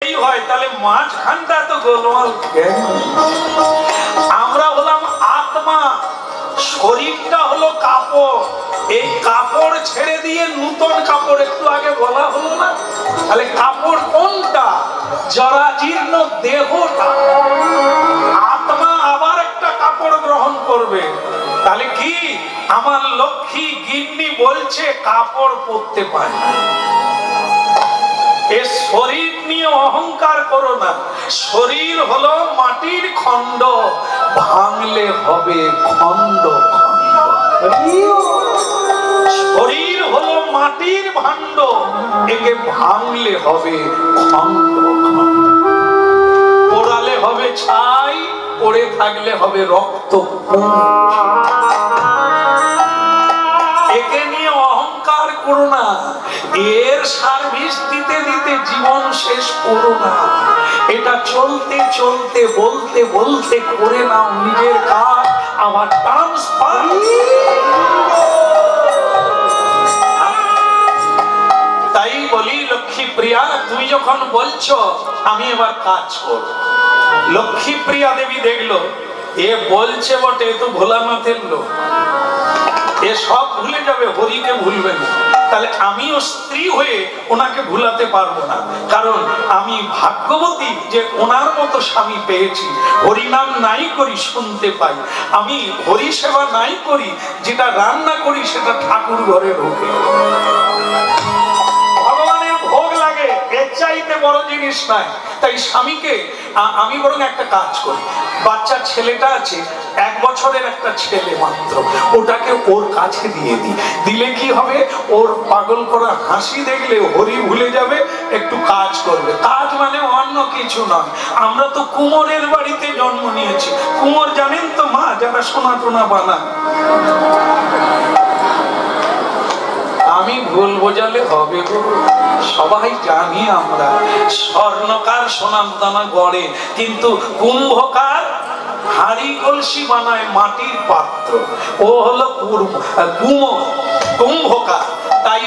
যদি হয় তাহলে মাঝখানটা তো গোলমাল কেন? আমরা হলাম আত্মা, শরীরটা হলো কাপড়। এই কাপড় ছেড়ে দিয়ে নতুন কাপড় একটু আগে বলা হলো না? তাহলে কাপড় কোনটা? জরাজীর্ণ দেহটা। আত্মা আবার একটা কাপড় গ্রহণ করবে। তাহলে কি আমার লক্ষ্মী গিন্নি বলছে কাপড় পরতে পারে না। এ শরীর নিয়ে অহংকার করো না। শরীর হলো মাটির খণ্ড, ভাঙলে হবে খণ্ড খণ্ড। শরীর হলো মাটির ভাণ্ড, একে ভাঙলে হবে খণ্ড খণ্ড। পোড়ালে হবে ছাই, পড়ে থাকলে হবে রক্ত। একে নিয়ে অহংকার করো না। এর সার্ভিস দিতে দিতে জীবন শেষ করো না। এটা চলতে চলতে বলতে বলতে করে নাও নিজের কাজ। আমার ট্রান্সফার। তাই বলি লক্ষ্মী প্রিয়া, তুমি যখন বলছো আমি এবার কাজ করব, লক্ষ্মী প্রিয়া দেবী দেখলো এ বলছে বটে, তো ভোলানাথের লোক, এ সব ভুলে যাবে, হরিকে ভুলবে না। তাহলে আমিও স্ত্রী হয়ে ওনাকে ভুলাতে পারবো না, কারণ আমি ভাগ্যবতী যে ওনার মতো স্বামী পেয়েছি। হরিনাম নাই করি শুনতে পাই, আমি হরি সেবা নাই করি, যেটা রান্না করি সেটা ঠাকুর ঘরে ঢোকে। ভগবানের ভোগ লাগে, এর চাইতে বড় জিনিস নাই। তাই স্বামীকে আমি বরং একটা কাজ করি, বাচ্চা ছেলেটা আছে 1 বছরের একটা ছেলে মাত্র, ওটাকে ওর কাছে দিয়ে দিই। দিলে কি হবে, ওর পাগল করা হাসি দেখলে হরি ভুলে যাবে, একটু কাজ করবে। কাজ মানে অন্য কিছু নয়। আমরা তো কুমোরের বাড়িতে জন্ম নিয়েছি। কুমোর জানেন তো মা, যারা সোনা টোনা বানান। আমি ভুল বোঝালে হবে গো, সবাই জানি আমরা স্বর্ণকার সোনার দানা গড়ে, কিন্তু কুম্ভকার হাড়ি কলসি বানায় মাটির পাত্র। ও হলো কুম্ভকার। তাই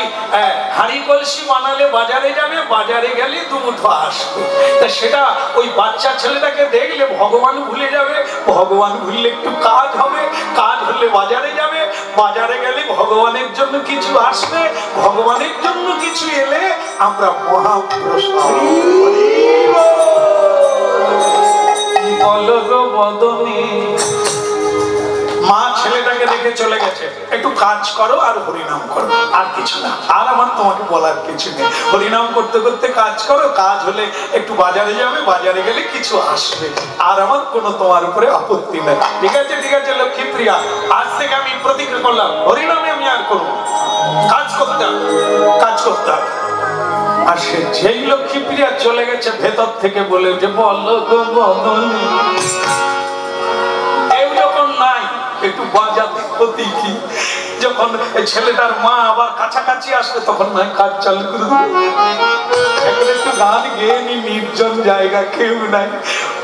হাড়ি কলসি বানালে বাজারে যাবে, বাজারে গেলে দুমুঠো আসবে। তা সেটা ওই বাচ্চা ছেলেটাকে দেখলে ভগবান ভুলে যাবে, ভগবান ভুললে একটু কাজ হবে, কাজ হলে বাজারে যাবে, বাজারে গেলে ভগবানের জন্য কিছু আসবে, ভগবানের জন্য কিছু এলে আমরা মহাপ্রসাদ। মা ছেলেটাকে দেখে চলে গেছে, একটু কাজ করো আর হরিনাম করো, আর কিছু না। আর আমার তোমাকে বলার কিছু নেই। হরিনাম করতে করতে কাজ করো, কাজ হলে একটু বাজারে যাবে, বাজারে গেলে কিছু আসবে, আর আমার কোনো তোমার উপরে আপত্তি নেই। ঠিক আছে, ঠিক আছে লক্ষ্মী প্রিয়া, আজ থেকে আমি প্রতিজ্ঞা করলাম হরিনামে আমি আর করবো, কাজ করতে হবে, কাজ করতে হবে। আর সে যেই লক্ষ্মী প্রিয়া চলে গেছে, ভেতর থেকে বলে যে বলো গো বদনী, কেউ যখন নাই একটু বাজাতে ক্ষতি কি। যখন ছেলেটার মা আবার কাছাকাছি আসবে তখন নয় কাজ চালু করে দেবে। এখন একটু গান গেয়ে নি, নির্জন জায়গা, কেউ নাই।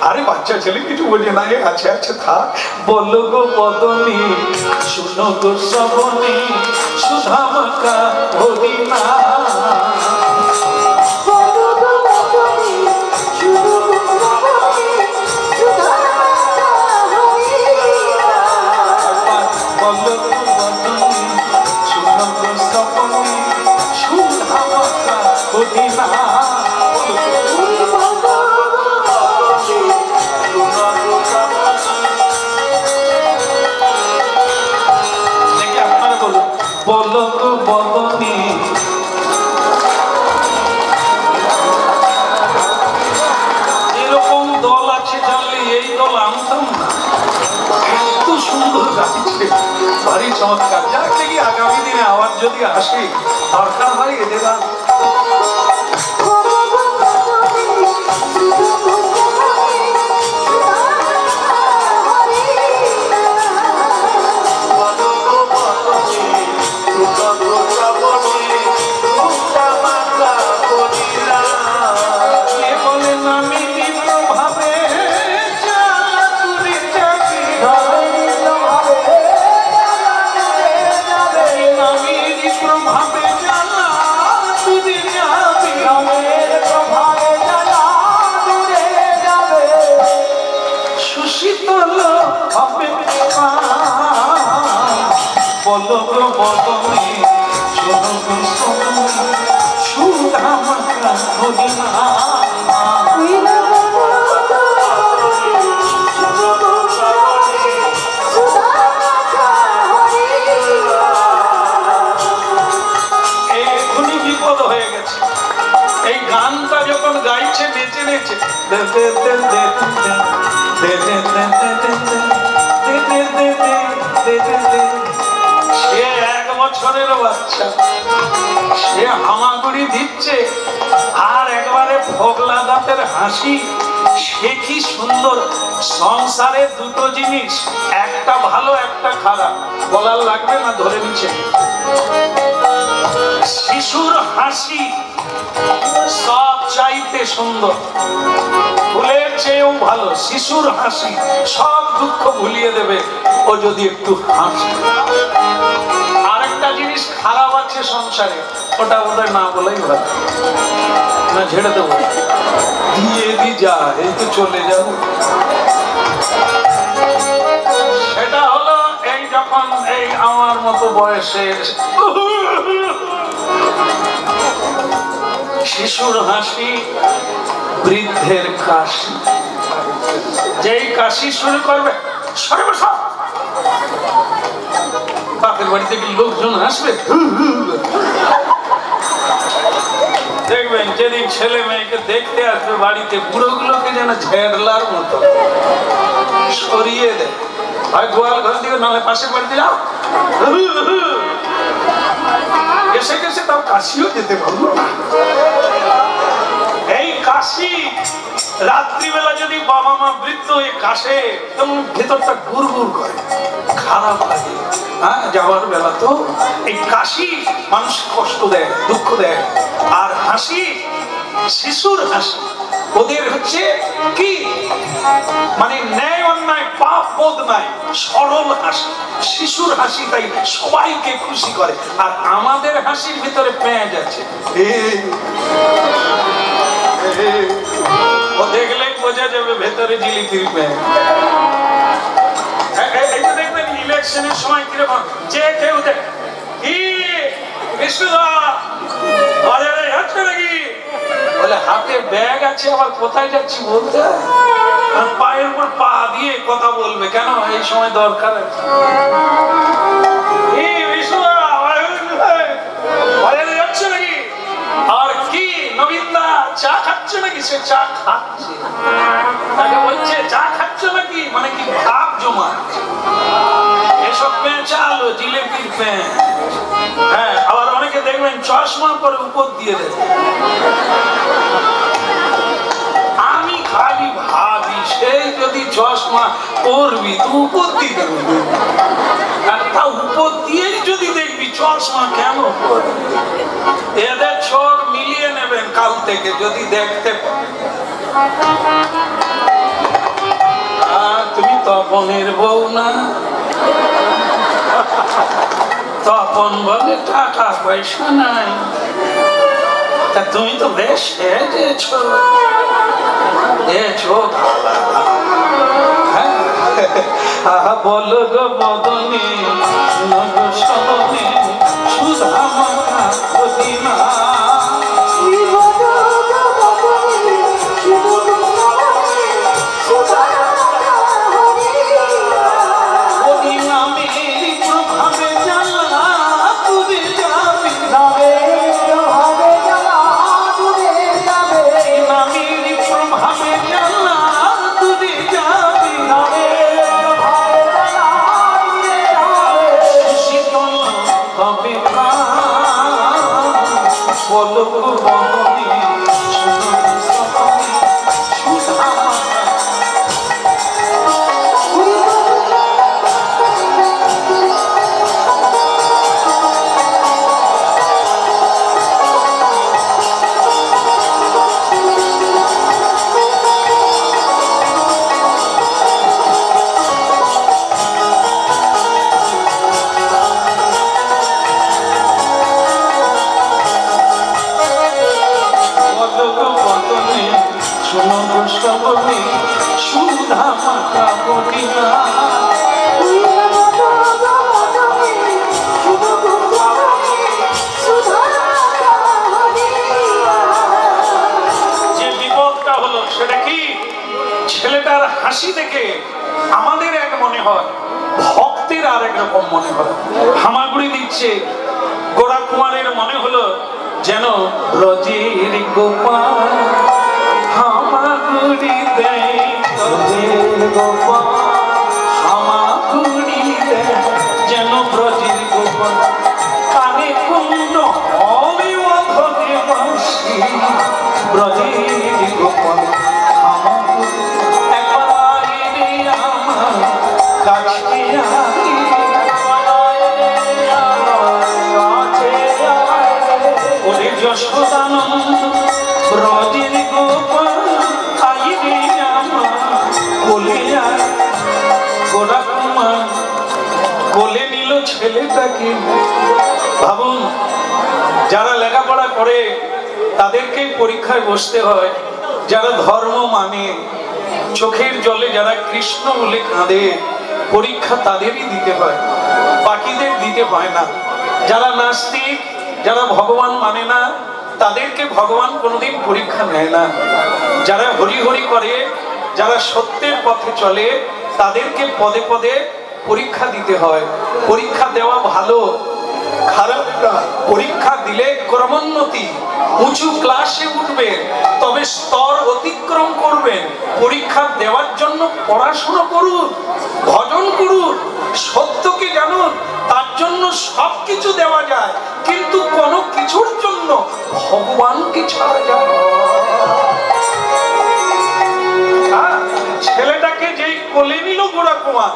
আরে বাচ্চা ছেলে কিছু বোঝে না, আছে আছে থাক। বলো গো বদনী, শুনো গো শ্রবণী, সুধামাকা হরিনা। এরকম দল আছে জানলে এই দল আনতাম না। এত সুন্দর গাইছে, ভারী চমৎকার। যাক দেখি আগামী দিনে আবার যদি আসে, দরকার হয় এদের বলো হবে বলো গো বদনে শোনো গো শোনো সুধা মাখা হরিণা এখনই বিপদ হয়ে গেছে। এই গানটা যখন গাইছে নেচে নেচে সে 1 বছরের বাচ্চা, সে হামাগুড়ি দিচ্ছে আর একবারে ফোগলা দাঁতের হাসি। সে কি সুন্দর। সংসারে দুটো জিনিস, একটা ভালো একটা খারাপ, বলার লাগবে না, ধরে নিচ্ছে। শিশুর হাসি সব চাইতে সুন্দর, ফুলের চেয়েও ভালো। শিশুর হাসি সব দুঃখ ভুলিয়ে দেবে ও যদি একটু হাসে। আরেকটা জিনিস খারাপ আছে সংসারে, ওটা বোধহয় না বলেই ভালো, না ঝেড়ে দেবো, দিয়ে দি যা, এই তো চলে যাবো। সেটা হলো এই যখন এই আমার মতো বয়সের শিশুর হাসি, বৃদ্ধের কাশি। যেই কাশি শুরু করবে, বাপের বাড়ি থেকে লোকজন আসবে, দেখবেন যেদিন ছেলে মেয়েকে দেখতে আসবে বাড়িতে, বুড়োগুলোকে যেন ঝেড়লার মতো সরিয়ে দেয়। হয় গোয়াল ঘর দিকে, নাহলে পাশের বাড়িতে যাও, এসে গেছে, তাও কাশিও যেতে পারলো না। এই কাশি রাত্রিবেলা যদি বাবা মা বৃদ্ধ হয়ে কাশে, তখন ভেতরটা গুড়গুড় করে, খারাপ লাগে। হ্যাঁ, যাওয়ার বেলা তো এই কাশি মানুষ কষ্ট দেয়, দুঃখ দেয়। আর হাসি, শিশুর হাসি, ওদের হচ্ছে কি মানে ন্যায় অন্যায় পাপ বোধ নাই, সরল হাসি। শিশুর হাসি তাই সবাইকে খুশি করে। আর আমাদের হাসির ভিতরে পেঁয়াজ আছে, ও দেখলেই বোঝা যাবে ভেতরে জিলিপির পেঁয়াজ। এইটা দেখবেন ইলেকশনের সময় কিরকম, যে কেউ বাজারে যাচ্ছে নাকি বলে, হাতে ব্যাগ আছে, আবার কোথায় যাচ্ছি বলতে, পায়ের উপর পা দিয়ে কথা বলবে, কেন এই সময় দরকার আছে। বাজারে যাচ্ছে নাকি, আর কি নবীনদা চা খাচ্ছে নাকি, সে চা খাচ্ছে, তাকে বলছে চা খাচ্ছ নাকি, মানে কি ভাব জমা। এসব পেঁচা আলো জিলেপির পেঁচ। হ্যাঁ, আবার অনেকে দেখবেন চশমা পরে উপর দিয়ে দেয়। আমি খালি ভাবি, সেই যদি চশমা পরবি তো উপর দিয়ে দেবে, আর তা উপর দিয়েই যদি দেখবি চশমা কেন পরবি। এদের ছোট মিলিয়ে নেবেন কাল থেকে যদি দেখতে পান। তুমি তপনের বউ না? তপন বলে টাকা পয়সা নাই, তা তুমি তো বেশ সেজেছো, বলো গো বদনে নগনে সুধা মাখা হরিণা। বলো গো বদনে সুধা মাখা। সুধা মাতা বলিয়া যে বিপদটা হলো সেটা কি? ছেলেটার হাসি দেখে আমাদের এক মনে হয়, ভক্তের আর এক রকম মনে হয়। হামাগুড়ি দিচ্ছে, গোড়া কুমারের মনে হলো যেন ব্রজের গোপাল হামাগুড়ি দেয়, ব্রজের গোপাল হামাগুড়ি দেয়, যেন ব্রজের গোপাল কানে কুণ্ড হবে অধরে বাঁশি, ব্রজের গোপাল হামাগুড়ি। একবার আইরে আমার কাছে ওরে যশোদানন্দ ব্রজের গোপাল আইরে আমার কোলে আয়। গোড়া কুমার কোলে নিল ছেলেটাকে। ভাবুন, যারা লেখাপড়া করে তাদেরকে পরীক্ষায় বসতে হয়, যারা ধর্ম মানে, চোখের জলে যারা কৃষ্ণ বলে কাঁদে, পরীক্ষা তাদেরই দিতে হয়, বাকিদের দিতে হয় না। যারা নাস্তিক, যারা ভগবান মানে না, তাদেরকে ভগবান কোনোদিন পরীক্ষা নেয় না। যারা হরি হরি করে, যারা সত্যের পথে চলে, তাদেরকে পদে পদে পরীক্ষা দিতে হয়। পরীক্ষা দেওয়া ভালো, খারাপ না। পরীক্ষা দিলে ক্রমোন্নতি, উঁচু ক্লাসে উঠবে, তবে স্তর অতিক্রম করবেন। পরীক্ষা দেওয়ার জন্য পড়াশোনা করুন, ভজন করুন, সত্যকে জানুন, তার জন্য সবকিছু দেওয়া যায়, কিন্তু কোনো কিছুর জন্য ভগবানকে ছাড়া যায়। ছেলেটাকে যেই কোলে নিল গোড়া কুমার,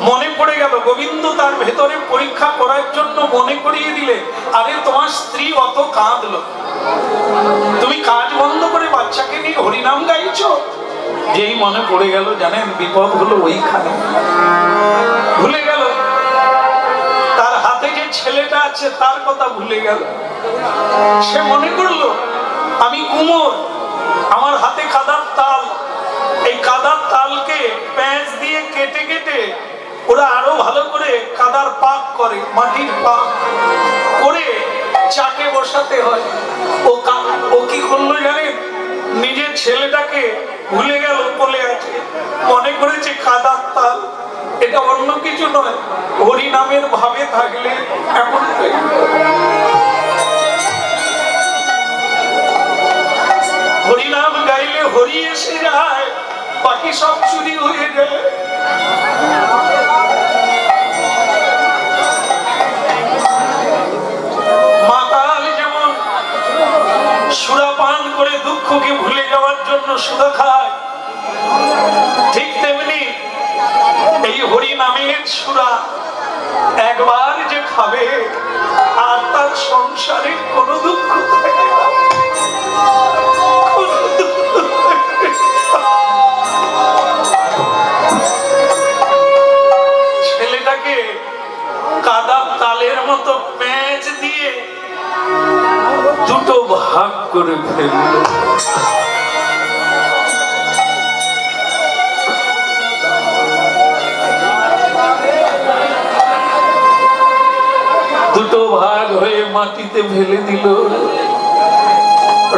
মনে পড়ে গেল গোবিন্দ তার ভেতরে পরীক্ষা করার জন্য মনে করিয়ে দিলে, আরে তোমার স্ত্রী অত কাঁদলো, তুমি কাজ বন্ধ করে বাচ্চাকে নিয়ে হরিনাম গাইছো। যেই মনে পড়ে গেল, জানেন বিপদ হলো ওইখানে। ভুলে গেল তার হাতে যে ছেলেটা আছে তার কথা ভুলে গেল। সে মনে করলো আমি কুমোর, আমার হাতে কাদার তাল, এই কাদার তালকে প্যাঁচ দিয়ে কেটে কেটে ওরা আরো ভালো করে কাদার পাক করে, মাটির পাক করে চাকে বসাতে হয়। ও কি করলো জানেন? নিজের ছেলেটাকে ভুলে গেল, বলে আছে, মনে করেছে কাদার তাল, এটা অন্য কিছু নয়। হরি নামের ভাবে থাকলে এমন হরিনাম গাইলে হরি এসে যায়, বাকি সব চুরি হয়ে যায়। মাতাল যেমন সুরা পান করে দুঃখকে ভুলে যাওয়ার জন্য সুরা খায়, ঠিক তেমনি এই হরি নামের সুরা একবার যে খাবে আর তার সংসারে কোনো দুঃখ থাকে না। ছেলেটাকে কাদা তালের মতো প্যাঁচ দিয়ে দুটো ভাগ করে ফেলল। দুটো ভাগ হয়ে মাটিতে ফেলে দিল।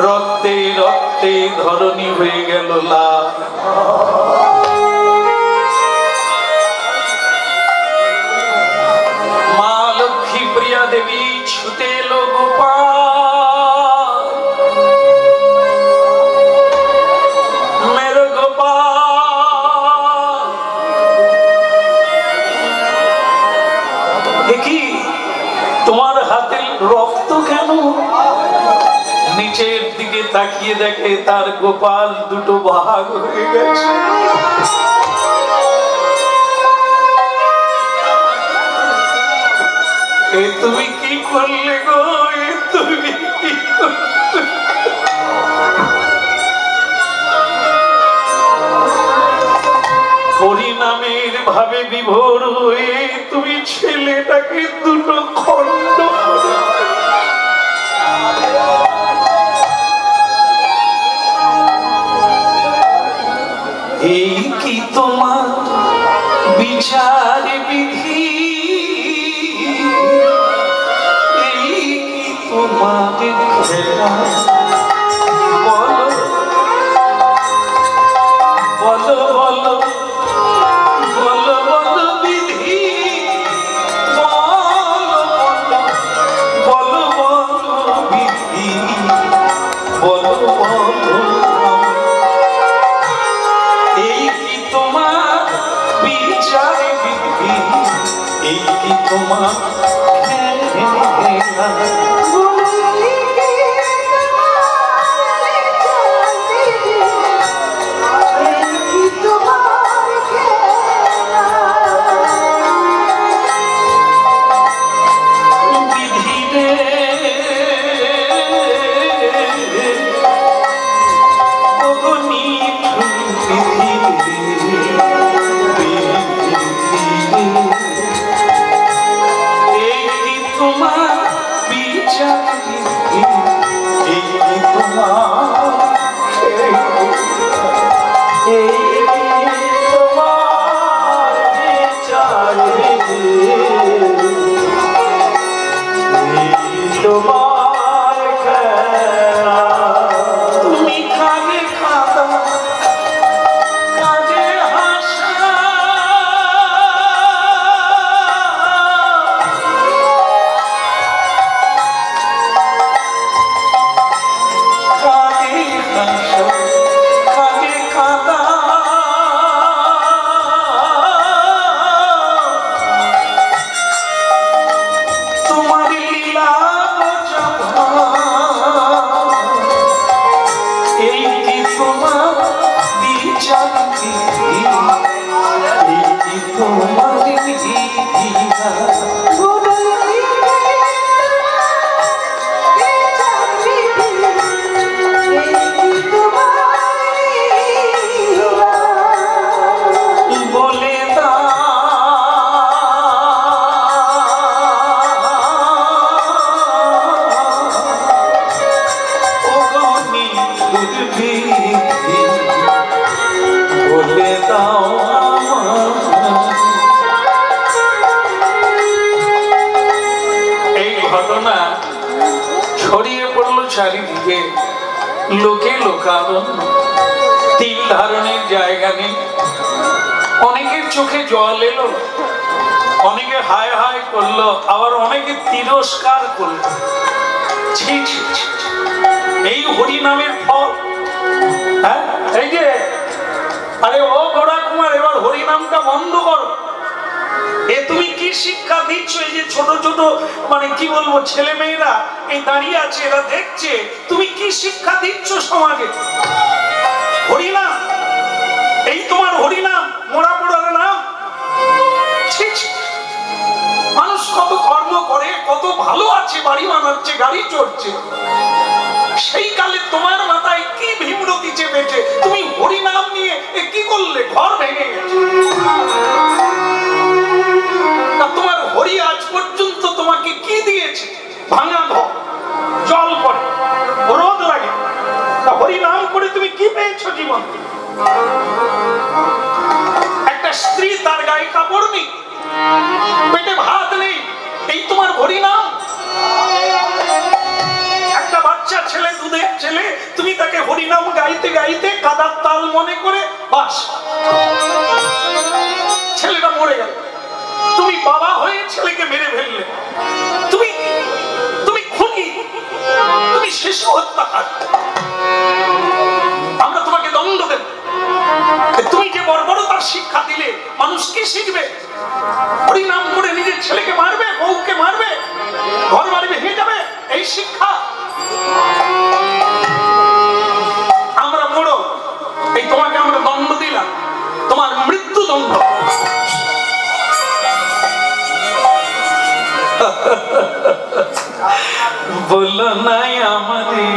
রক্তে রক্তে ধরণী হয়ে গেল লাল। মা লক্ষ্মী প্রিয়া দেবী ছুটে এলো গোপাল, মেরো গোপাল। দেখি তোমার হাতে রক্ত কেন? নিচের দিকে তাকিয়ে দেখে তার গোপাল দুটো ভাগ হয়ে গেছে। এ তুমি কি করলে গো? এ তুমি কি করলে? হরিনামের ভাবে বিভোর হয়ে তুমি ছেলেটাকে দুটো খণ্ড করে এই কি তোমার বিচার বিধি, এই কি তোমার খেলা, বলো বলো বলো বলো বলো বিধি, বলো বলো বলো বলো বিধি, বলো বলো এই কি তোমার বিচার বিধি, এই কি তোমার খেলা। ছড়িয়ে পড়লো চারিদিকে, লোকে লোকারণ্য, তিল ধারণের জায়গা নেই। অনেকের চোখে জল এলো, অনেকে হায় হায় করলো, আবার অনেকে তিরস্কার করলো। ছি ছি ছি, এই হরি নামের ফল। হ্যাঁ, এই যে আরে ও গোড়া কুমার, এবার হরি নামটা বন্ধ করো। এ তুমি কি শিক্ষা দিচ্ছ? এই যে ছোট ছোট মানে কি বলবো ছেলে মেয়েরা এই দাঁড়িয়ে আছে, এরা দেখছে, তুমি কি শিক্ষা দিচ্ছ সমাজে? হরিনাম, এই তোমার হরিনাম, মোড়া পোড়ার নাম। মানুষ কত কর্ম করে, কত ভালো আছে, বাড়ি বানাচ্ছে, গাড়ি চড়ছে, সেই কালে তোমার মাথায় কি ভীমরতি চেপেছে? তুমি হরিনাম নিয়ে কি করলে? ঘর ভেঙে গেছে। তোমার হরি আজ পর্যন্ত তোমাকে কি দিয়েছে? ভাঙা ঘর, জল পড়ে, রোদ লাগে। হরি নাম করে তুমি কি পেয়েছো জীবন? একটা স্ত্রী তার গায়ে কাপড় নেই, পেটে ভাত নেই, এই তোমার হরি নাম। একটা বাচ্চা ছেলে, দুধের ছেলে, তুমি তাকে হরি নাম গাইতে গাইতে কাদার তাল মনে করে বাস, ছেলেটা মরে গেল। তুমি বাবা হয়ে ছেলেকে মেরে ফেললে, তুমি তুমি খুনি, তুমি শিশু হত্যাকারী। আমরা তোমাকে দণ্ড দেব। তুমি যে বর্বরতার শিক্ষা দিলে, মানুষ কি শিখবে? হরিনাম করে নিজের ছেলেকে মারবে, বউকে মারবে, ঘর বাড়ি ভেঙে যাবে, এই শিক্ষা? আমরা মোড়ো, এই তোমাকে আমরা দণ্ড দিলাম, তোমার মৃত্যু দণ্ড। বলো নাই আমাদের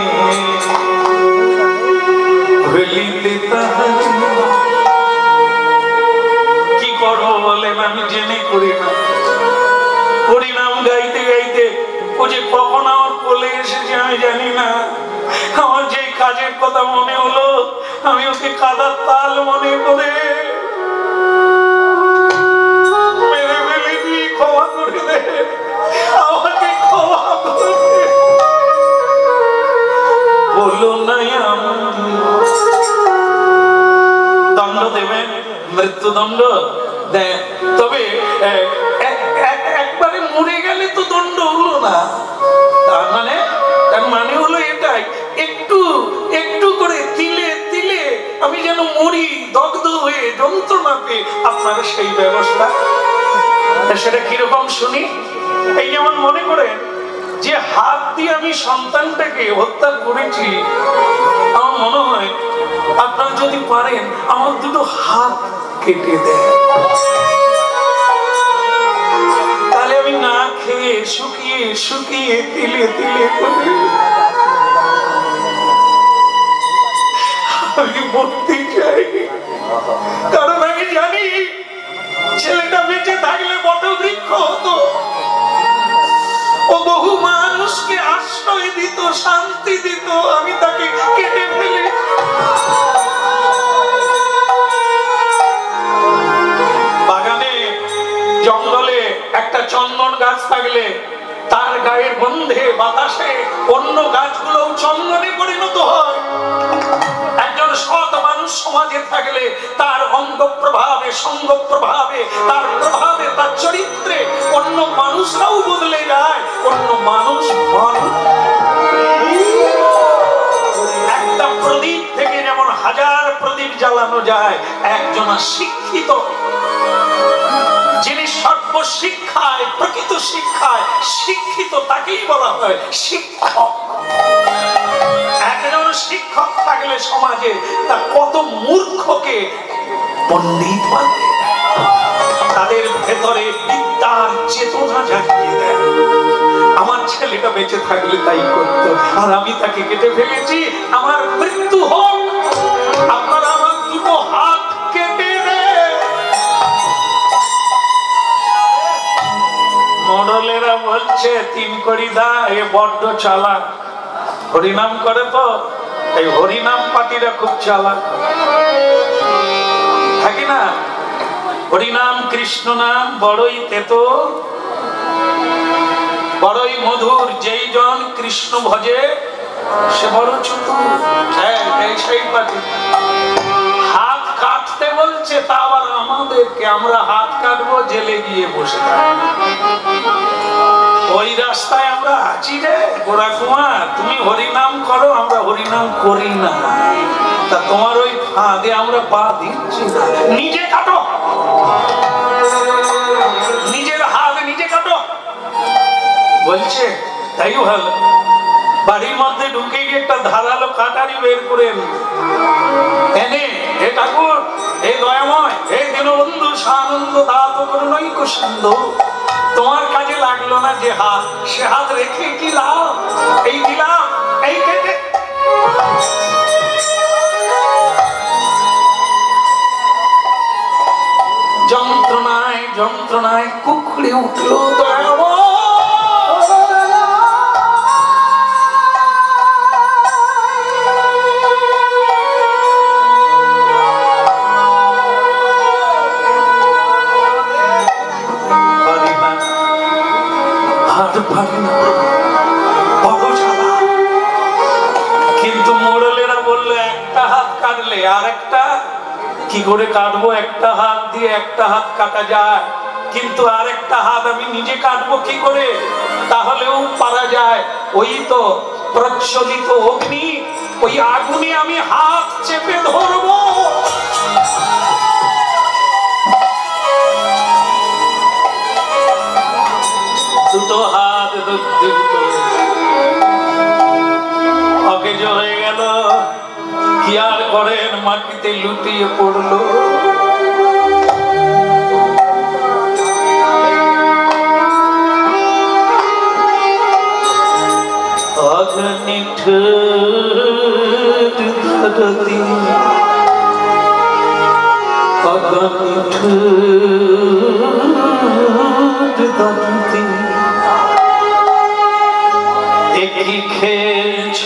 কি করবো বলেন? আমি জেনে করি না। হরিনাম গাইতে গাইতে ও যে কখন আমার কোলে এসেছে আমি জানি না। আমার যে কাজের কথা মনে হলো, আমি ওকে কাদার তাল মনে করে মৃত্যুদণ্ড দেয়। তবে একবারে মরে গেলে তো দণ্ড হলো না, তার মানে হলো এটাই, একটু একটু করে তিলে তিলে আমি যেন মরি দগ্ধ হয়ে যন্ত্রণাতে, আপনারা সেই ব্যবস্থা। সেটা কিরকম শুনি। এই যেমন মনে করেন যে হাত দিয়ে আমি সন্তানটাকে হত্যা করেছি, আমার মনে হয় আপনারা যদি পারেন আমার দুটো হাত কেটে দেন, তাহলে আমি না খেয়ে শুকিয়ে শুকিয়ে তিলে তিলে করে আমি মরতে চাই। কারণ আমি জানি ছেলেটা বেঁচে থাকলে বটবৃক্ষ হতো, ও বহু মানুষকে আশ্রয় দিত, শান্তি দিত, আমি তাকে কেটে ফেলে। বাগানে জঙ্গলে একটা চন্দন গাছ থাকলে তার গায়ের গন্ধে বাতাসে অন্য গাছগুলো চন্দনে পরিণত হয়। একজন সৎ মানুষ সমাজে থাকলে তার অঙ্গ প্রভাবে, সঙ্গ প্রভাবে, তার প্রভাবে, তার চরিত্রে অন্য মানুষরাও বদলে যায়। অন্য মানুষ একটা প্রদীপ থেকে যেমন হাজার প্রদীপ জ্বালানো যায়, একজন শিক্ষিত যিনি সর্বশিক্ষায়, প্রকৃত শিক্ষায় শিক্ষিত, তাকেই বলা হয় শিক্ষক। একজন শিক্ষক থাকলে সমাজে তা কত মূর্খকে পণ্ডিত বানিয়ে দেয়, তাদের ভেতরে বিদ্যার চেতনা জাগিয়ে দেয়। আমার ছেলেটা বেঁচে থাকলে তাই করত, আর আমি তাকে কেটে ফেলেছি, আমার মৃত্যু হোক, আপনারা আমার দুটো হাত কেটে দেন। মডলেরা বলছে তিন কড়ি দা, এ বড্ড চালাক, হরিনাম করে তো, এই হরিনাম পার্টিরা খুব চালাক থাকি না। হরিনাম কৃষ্ণ নাম বড়ই তেতো, বড়ই মধুর, যেই জন কৃষ্ণ ভজে সে বড় চতুর। সেই পার্টি হাত কাটতে বলছে, তা আবার আমাদেরকে, আমরা হাত কাটবো জেলে গিয়ে বসে থাকবো। ওই রাস্তায় আমরা আছি রে গোড়া কুমার, তুমি হরিনাম করো, আমরা হরিনাম করি না, তা তোমার ওই ফাঁদে আমরা পা দিচ্ছি না। নিজে কাটো, নিজের হাত নিজে কাটো বলছে, তাই ভালো। বাড়ির মধ্যে ঢুকে গিয়ে একটা ধারালো কাটারি বের করেন এনে, হে ঠাকুর, হে দয়াময়, হে দীনবন্ধু সানন্দ দাত করুণৈক সিন্ধু, তোমার কাজে লাগলো না যে হাত, সে হাত রেখে কি লাভ, এই দিলাম, এই কেটে। যন্ত্রণায় যন্ত্রণায় কুকড়ে উঠল দয়াময়। কিন্তু মোড়লেরা বললো একটা হাত কাটলে আর একটা কি করে কাটবো, একটা হাত দিয়ে একটা হাত কাটা যায়, কিন্তু আর একটা হাত আমি নিজে কাটবো কি করে, তাহলেও পারা যায়। ওই তো প্রজ্বলিত অগ্নি, ওই আগুনে আমি হাত চেপে ধরবো। দুটো হাত অকেজ হয়ে গেল, কি আর করেন, মাটিতে লুটিয়ে পড়লো। অগণিত একই খেলছ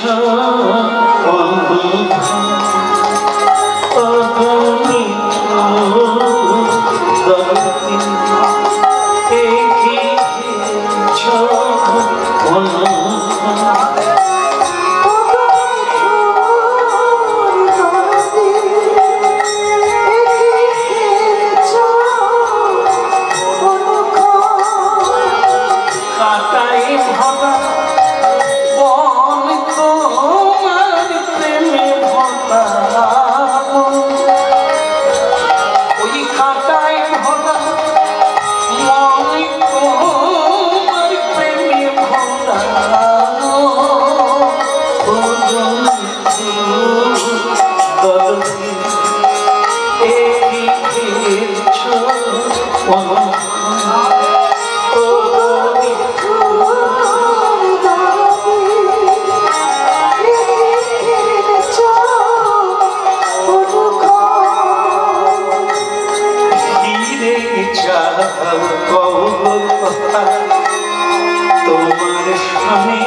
তোমার স্বামী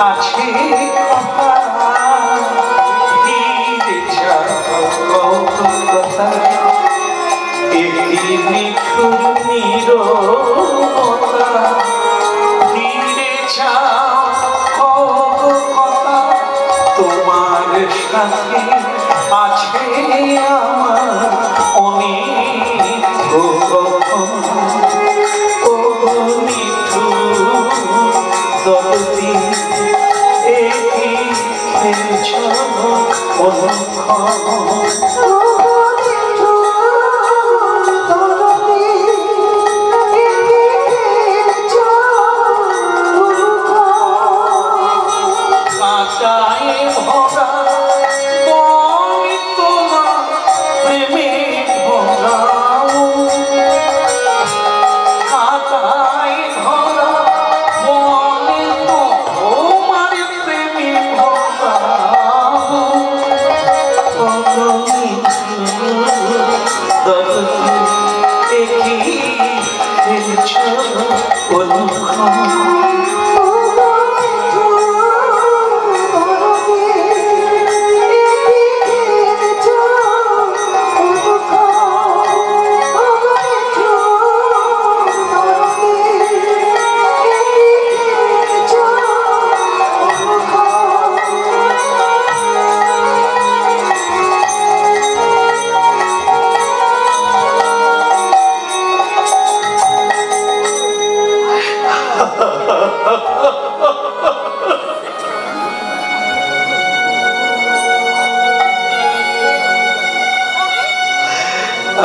আছে কথা নিঠুর নীরবতা ফিরে যাও কথা তোমার সাথে আছে আমার অনেক দরদি একই খেলছ কাটায় ভরা বনি তোমার প্রেমে ভরা কাটায় ভরা বনি তোমার প্রেমে ভরা একই খেলছ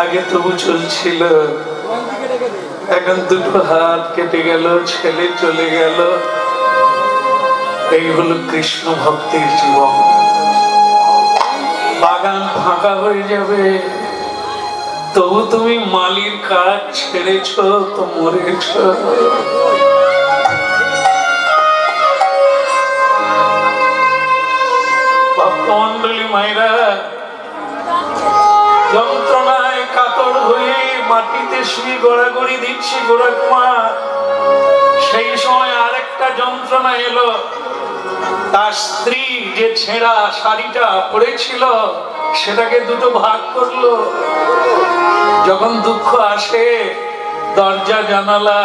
আগে তবু চলছিল, এখন দুটো হাত কেটে গেল, ছেলে চলে গেল। এই হলো কৃষ্ণ ভক্তির জীবন। বাগান ফাঁকা হয়ে যাবে, তবু তুমি মালির কাজ ছেড়েছ তো মরেছ। ভক্তমন্ডলী মায়েরা যন্ত্রণায় কাতর হয়ে মাটিতে শুয়ে গড়াগড়ি দিচ্ছে গোরখমার। সেই সময় আরেকটা যন্ত্রণা এলো, তার স্ত্রী যে ছেঁড়া শাড়িটা পরেছিল সেটাকে দুটো ভাগ করলো। যখন দুঃখ আসে দরজা জানালা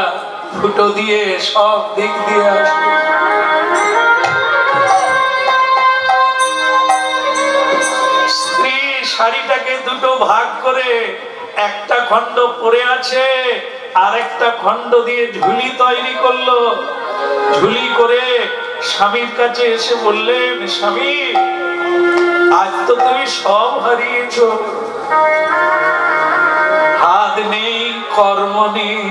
ফুটো দিয়ে সব দিক দিয়ে আসে। শাড়িটাকে দুটো ভাগ করে একটা খণ্ড পরে আছে, আর একটা খণ্ড দিয়ে ঝুলি তৈরি করলো। ঝুলি করে স্বামীর কাছে এসে বললেন, স্বামী আজ তো তুমি সব হারিয়েছ, হাত নেই, কর্ম নেই,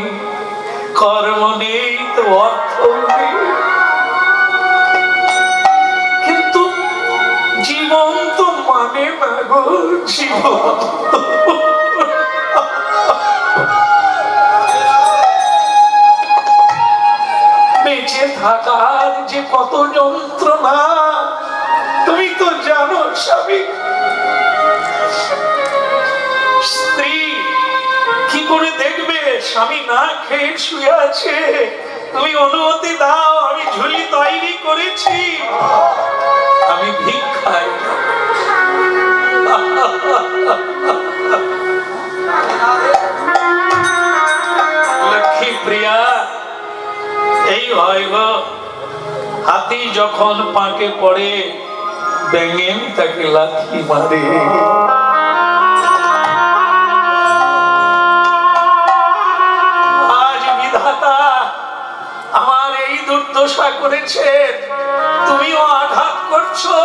কর্ম নেই তো অর্থ নেই, কিন্তু জীবন তো মানে না গো। জীবন বেঁচে থাকার যে কত যন্ত্রণা তুমি তো জানো স্বামী। স্ত্রী কি করে দেখবে স্বামী না খেয়ে শুয়ে আছে? তুমি অনুমতি দাও, আমি ঝুলি তৈরি করেছি, আমি ভিক্ষায়। লক্ষ্মী প্রিয়া, এই হয় গো, হাতি যখন পাকে পড়ে ব্যাঙেন তাকে লাথি মারে। আজ বিধাতা আমার এই দুর্দশা করেছে, তুমিও আঘাত করছো।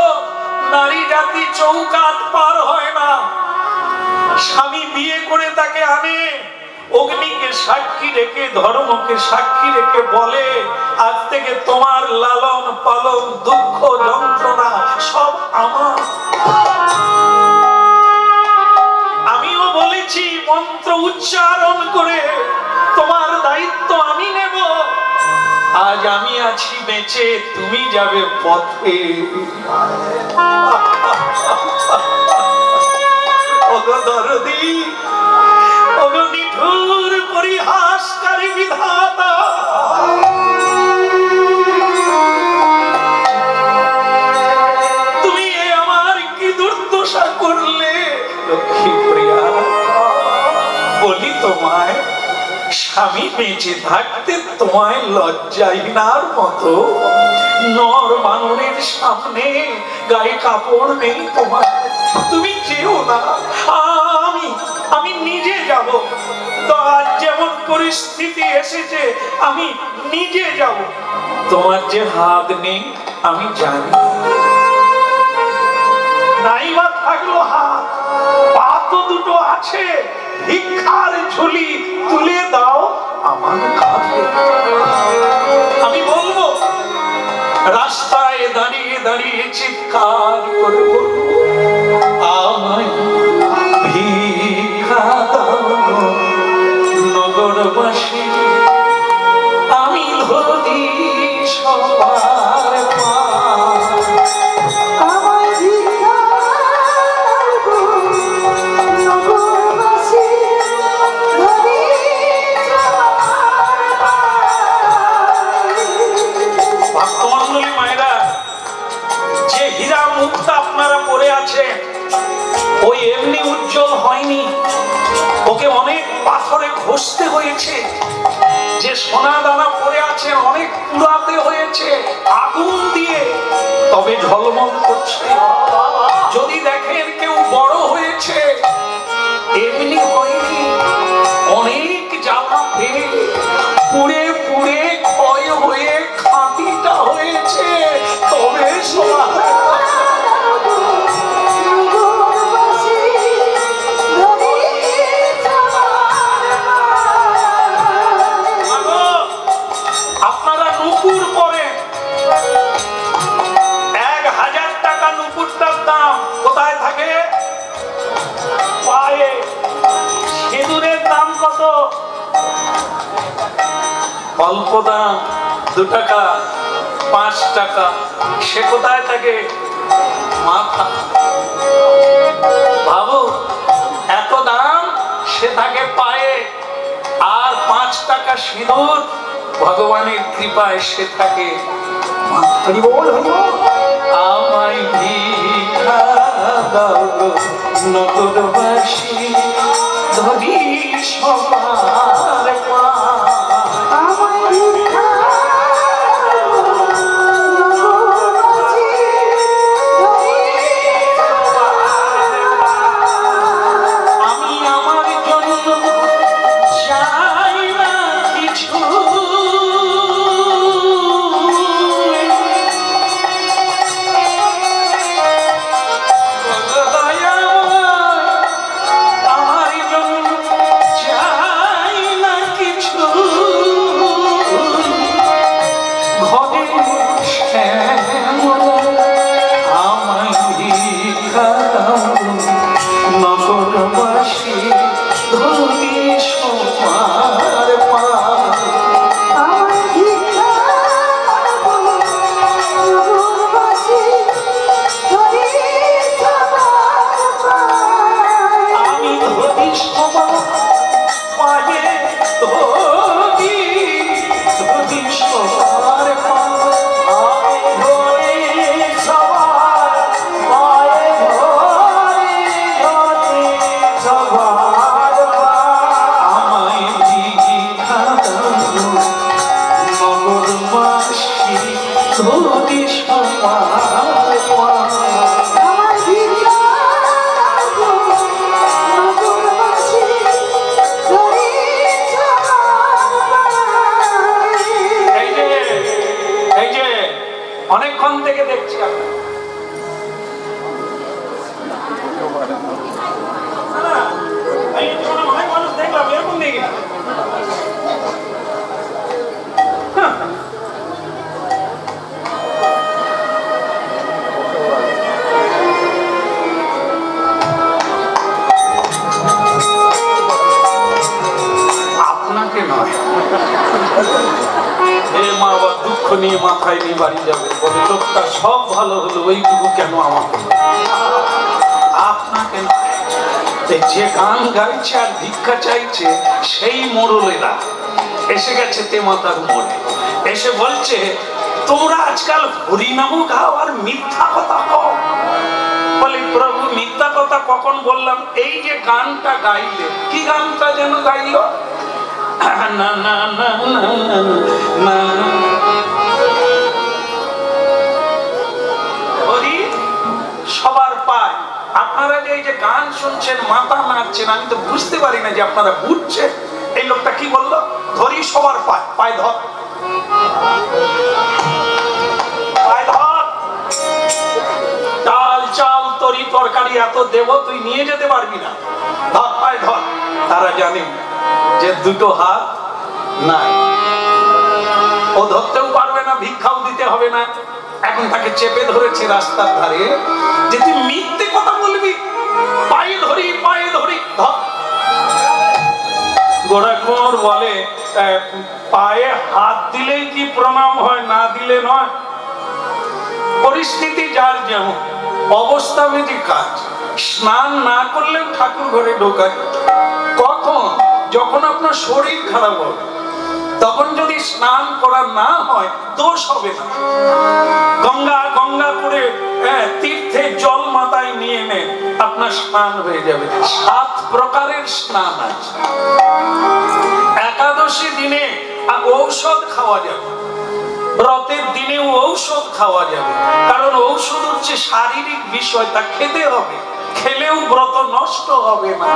নারী জাতি চৌকাঠ পার হয় না। স্বামী বিয়ে করে তাকে আনে, অগ্নিকে সাক্ষী রেখে, ধর্মকে সাক্ষী রেখে বলে, আজ থেকে তোমার লালন পালন দুঃখ যন্ত্রণা সব আমার। আমিও বলেছি মন্দ মন্ত্র উচ্চারণ করে তোমার দায়িত্ব আমি নেব। আজ আমি আছি বেঁচে, তুমি যাবে পথে। ওগো দরদি, ওগো নিঠুর পরিহাসকারী বিধাতা, তুমি এ আমার কি দুর্দশা করলে। লক্ষ্মী প্রিয়া, বলি তোমায়, স্বামী বেঁচে থাকতে তোমায় লজ্জাহীনার মতো নর বানরের সামনে গায়ে কাপড় নেই তোমার, তুমি যেও না, আমি নিজে যাব। তো আজ যেমন পরিস্থিতি এসেছে আমি নিজে যাব। তোমার যে হাত নেই আমি জানি, নাইবা থাকলো হাত, পা তো দুটো আছে, ভিক্ষার ঝুলি তুলে দাও আমার কাঁধে। আমি বলবো, রাস্তায় দাঁড়িয়ে দাঁড়িয়ে চিৎকার করে বলবো, আমায় ভিক্ষা দাও নগরবাসী, আমি ধরি সবার পা। আপনারা পড়ে আছেন, ওই এমনি উজ্জ্বল হয়নি, ওকে অনেক পাথরে ঘষতে হয়েছে। যে সোনা দানা পড়ে আছে অনেক পুরাতে হয়েছে আগুন দিয়ে, তবে ঝলমল করছে। যদি দেখেন কেউ বড় হয়েছে, এমনি হয়নি, অনেক জ্বালা পেয়ে পুড়ে পুড়ে ক্ষয় হয়ে খাঁটিটা হয়েছে, তবে সোনা। আপনারা নুপুর পরেন, 1000 টাকা নুপুরটার দাম কোথায় থাকে? পায়ে। সিঁদুরের দাম কত? অল্প দাম, 2 টাকা 5 টাকা। সে কোথায় থাকে? মাথা। ভাবো, এত দাম সে থাকে পায়ে, আর 5 টাকা সিঁদুর ভগবানের কৃপায় সে থাকে মাথায়। আমায় ভিক্ষা দাও নগরবাসী, ধরি সবার পা। আমি আমার জন্য চাই না কিছু, আমার জন্য চাই নিয়ে মাথায় নিয়ে বাড়ি যাবে, বলে লোকটা সব ভালো হলো, ওইটুকু কেন আমাকে, আপনাকে না। যে গান গাইছে আর ভিক্ষা চাইছে সেই মোড়লেরা এসে গেছে তেমাতার মোড়ে, এসে বলছে তোমরা আজকাল হরিনাম গাও আর মিথ্যা কথা কও। বলে প্রভু মিথ্যা কথা কখন বললাম? এই যে গানটা গাইলে, কি গানটা যেন গাইল, না না না না হরি সবার পায়। আপনারা যে এই যে গান শুনছেন, মাথা নাড়ছেন, আমি তো বুঝতে পারি না যে আপনারা বুঝছেন। এই লোকটা কি বললো? ধরি সবার পায়, পায় ধর, পায় ধর, ডাল চাল তরি তরকারি এত দেব তুই নিয়ে যেতে পারবি না, ধর পায় ধর। তারা জানে যে দুটো হাত নাই, ও ধরতেও পারবে না, ভিক্ষাও দিতে হবে না। এখন তাকে চেপে ধরেছে রাস্তার ধারে, যে তুই মিথ্যে কথা বলবি, পায়ে ধরি পায়ে ধরি ধর। গোড়াকুঁর বলে পায়ে হাত দিলেই কি প্রণাম হয়, না দিলে নয়। পরিস্থিতি যার যেমন, অবস্থা ভেদে কাজ। স্নান না করলেও ঠাকুর ঘরে ঢোকায় কখন? যখন আপনার শরীর খারাপ হবে, তখন যদি স্নান করা না হয় দোষ হবে না। গঙ্গা গঙ্গা করে তীর্থে জল মাথায় নিয়ে নেন, আপনার স্নান হয়ে যাবে। 7 প্রকারের স্নান আছে। একাদশী দিনে ঔষধ খাওয়া যাবে, ব্রতের দিনেও ঔষধ খাওয়া যাবে, কারণ ঔষধ হচ্ছে শারীরিক বিষয়, তা খেতে হবে, খেলেও ব্রত নষ্ট হবে না।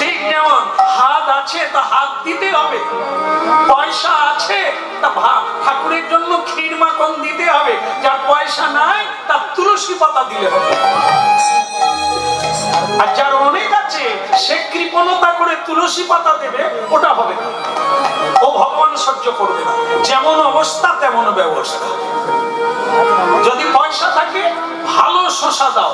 ঠিক যেমন হাত আছে তা হাত দিতে হবে, পয়সা আছে তা ঠাকুরের জন্য ক্ষীর মাখন দিতে হবে, যার পয়সা নাই তার তুলসী পাতা দিলে হবে। আর যার অনেক আছে সে কৃপণতা করে তুলসী পাতা দেবে, ওটা হবে না, ও ভগবান সহ্য করবে না। যেমন অবস্থা তেমন ব্যবস্থা। যদি পয়সা থাকে ভালো শসা দাও,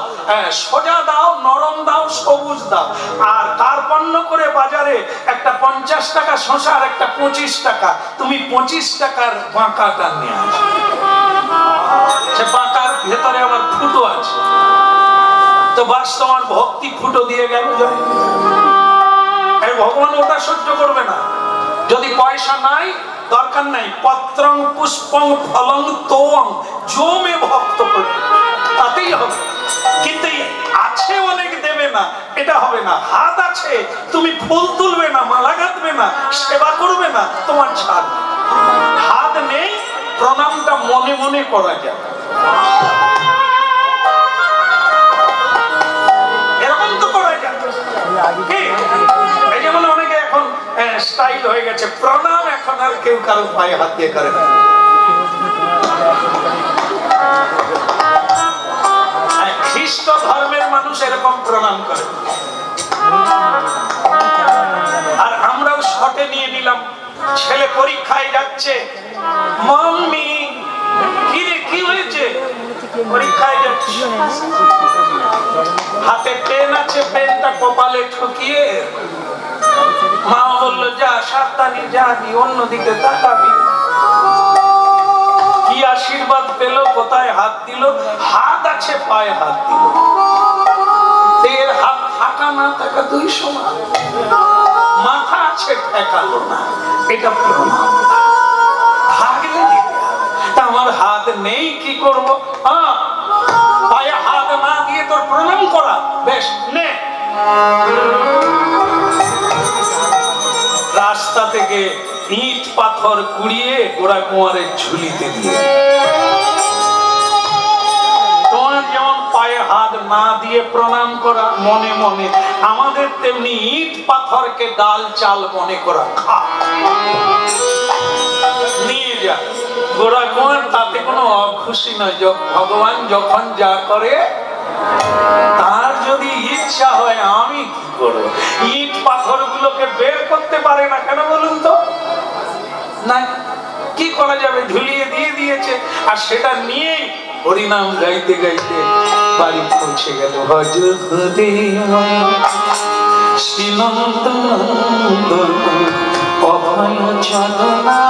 সোজা দাও, নরম দাও, সবুজ দাও। আর কার্পণ্য করে বাজারে একটা 50 টাকা শসা আর একটা 25 টাকা, তুমি 25 টাকার বাঁকাটা নিয়ে আসো, সে বাঁকার ভেতরে আবার ফুটো আছে, তো বাস তোমার ভক্তি ফুটো দিয়ে গেল। ভগবান ওটা সহ্য করবে না। যদি পয়সা নাই দরকার নাই, পত্রং পুষ্পং ফলং তোং জমে ভক্ত করবে, তাতেই হবে। কিন্তু আছে অনেক দেবে না, এটা হবে না। হাত আছে, তুমি ফুল তুলবে না, মালা গাঁথবে না, সেবা করবে না, তোমার ছাড়। হাত নেই, প্রণামটা মনে মনে করা যায়। এরকম তো করা যায়। এই যেমন অনেকে এখন স্টাইল হয়ে গেছে, প্রণাম এখন আর কেউ কারো পায়ে হাত দিয়ে করে না। খ্রিস্ট ধর্মের মানুষ এরকম প্রণাম করে, আর আমরাও শটে নিয়ে নিলাম। ছেলে পরীক্ষায় যাচ্ছে, মাম্মি কি রে কি হয়েছে? পরীক্ষায় যাচ্ছে, হাতে পেন আছে, পেনটা কপালে ঠকিয়ে মা বললো যা সাবধানে যাবি, অন্যদিকে তাকাবি। কি আশীর্বাদ পেল, কোথায় হাত দিল? হাত আছে, পায়ে হাত দিল। এর হাত থাকা না থাকা দুই সমান। মাথা আছে, ঠেকালো না, এটা প্রণাম। থাকলে দিতে হবে। তা আমার হাত নেই, কি করব? পায়ে হাত না দিয়ে তোর প্রণাম করা, বেশ নে। রাস্তা থেকে ইট পাথর কুড়িয়ে গোড়াকুঁয়ারের ঝুলিতে দিয়ে, তোমার যেমন পায়ে হাত না দিয়ে প্রণাম করা মনে মনে, আমাদের তেমনি ইট পাথরকে ডাল চাল মনে করা। খা, নিয়ে যা গোড়াকুঁয়ার, তাতে কোনো অখুশি নয়। ভগবান যখন যা করে, তার যদি ইচ্ছা হয় আমি কি করবো? ইট পাথর গুলোকে বের করতে পারে না কেন বলুন তো? না, কি করা যাবে? ঝুলিয়ে দিয়ে দিয়েছে, আর সেটা নিয়ে হরিনাম গাইতে গাইতে বাড়ি পৌঁছে গেল। ভজ হরি শ্রীনন্দ অভয় চলনা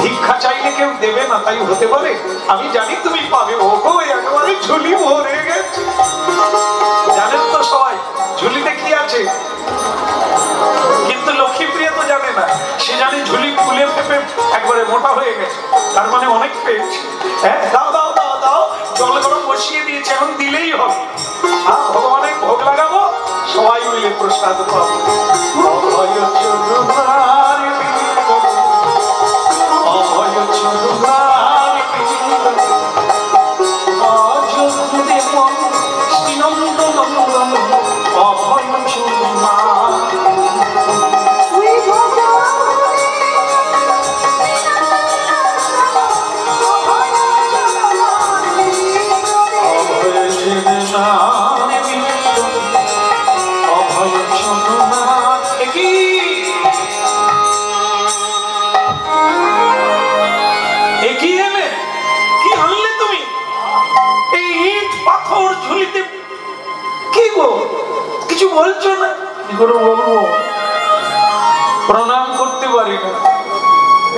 ভিক্ষা চাইলে কেউ দেবে না, তাই হতে পারে। আমি জানি তুমি পাবে। ওগো একেবারে ঝুলি ভরে গেছে। জানেন তো সবাই ঝুলিতে কি আছে, কিন্তু লক্ষ্মীপ্রিয়া তো জানে না। সে জানে ঝুলি ফুলে ফেপে একবারে মোটা হয়ে গেছে, তার মানে অনেক পেয়েছে। হ্যাঁ, দাও দাও দাও দাও, জল গরম বসিয়ে দিয়েছে, এখন দিলেই হবে। ভগবানের ভোগ লাগাবো, সবাই মিলে প্রসাদ পাবো। প্রণাম করতে পারি না,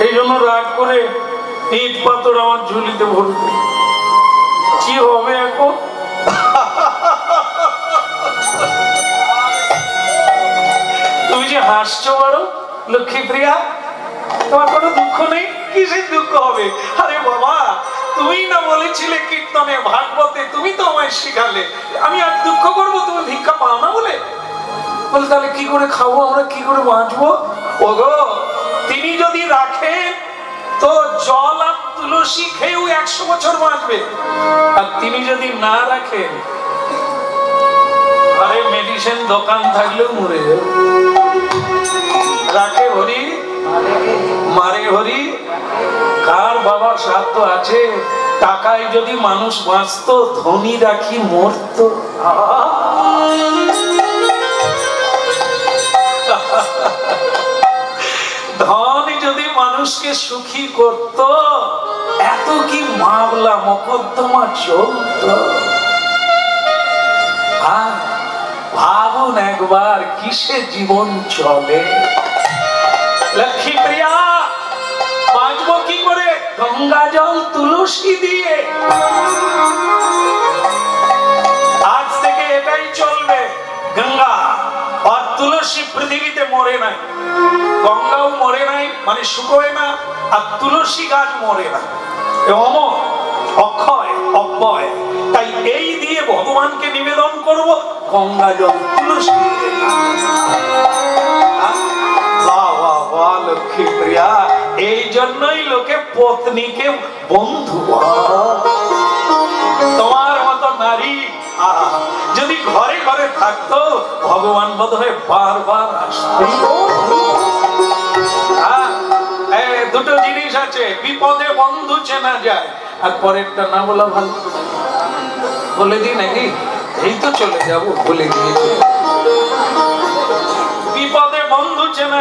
এই জন্য রাগ করে ইট পাথর আমার ঝুলিতে ভরবে। কি হবে এখন? তুমি যে হাসছো বড় লক্ষ্মীপ্রিয়া, তোমার কোনো দুঃখ নেই? কিসের দুঃখ হবে? আরে বাবা, তুমি না বলেছিলে কীর্তনে ভাগবতে, তুমি তো আমায় শিখালে। আমি আর দুঃখ করবো তুমি ভিক্ষা পাও না বলে? বলে তাহলে কি করে খাবো আমরা, কি করে বাঁচবো? ওগো তিনি যদি রাখেন তো জল আর তুলসী খেয়েও 100 বছর বাঁচবে, আর তিনি যদি না রাখেন আরে মেডিসিন দোকান থাকলেও মরে যাবে। রাখে হরি মারে হরি, কার বাবার সাধ্য আছে? টাকায় যদি মানুষ বাঁচত, ধনী রাখি মরত। ধন যদি মানুষকে সুখী করত, এত কি মামলা মোকদ্দমা চলত? ভাবুন একবার কিসে জীবন চলে। লক্ষ্মী প্রিয়া বাঁচবো কি করে? গঙ্গা জল তুলসী দিয়ে। আজ থেকে এটাই চলবে, গঙ্গা আর তুলসী পৃথিবীতে মরে নাই। গঙ্গাও মরে নাই মানে শুকোয় না, আর তুলসী গাছ মরে না, অমর অক্ষয় অব্যয়। তাই এই দিয়ে ভগবানকে নিবেদন করব, গঙ্গা জল তুলসী। লক্ষ্মী প্রিয়া, এই জন্যই লোকে পত্নীকে বন্ধু। তোমার মতো নারী যদি ঘরে ঘরে থাকতো, ভগবান বোধহয় বারবার আসতো। দুটো জিনিস আছে, বিপদে বন্ধু চেনা যায়, আর পরেরটা না বলা ভালো। বলে দিই নাকি? এই তো চলে যাবো, বলে দিয়েছে। বিপদে বন্ধু চেনা